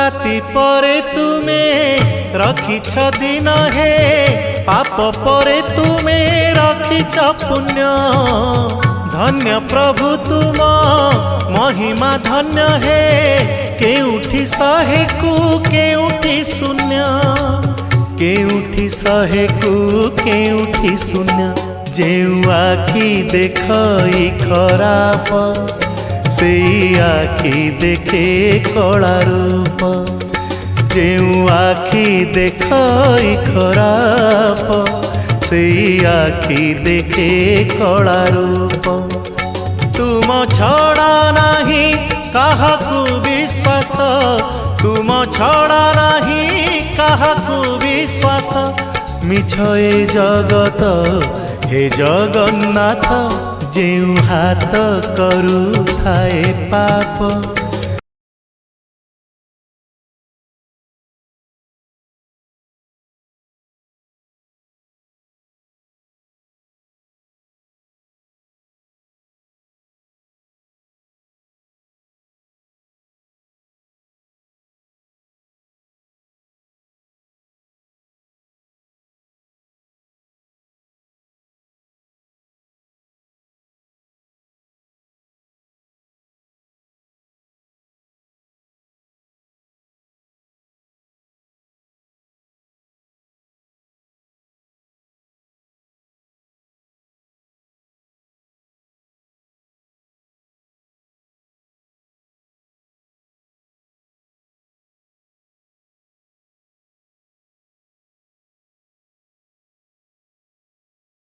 राति परे तुमे रखिछ दिन हे पाप परे तुमे रखिछ पुण्य धन्य प्रभु तुम महिमा धन्य हे केउठी शहे को केउठी शून्य केउठी शहे को केउठी शून्य जेउ आखि देखई खराप से आखि देखे कला रूप जेउ आखि देखई खराप से आखि देखे कला रूप तुम छड़ा नहीं काहाकू विश्वास तुम छड़ा नहीं काहाकू विश्वास मिछ ए जगत हे जगन्नाथ जेउ हाथ करू थाए पाप।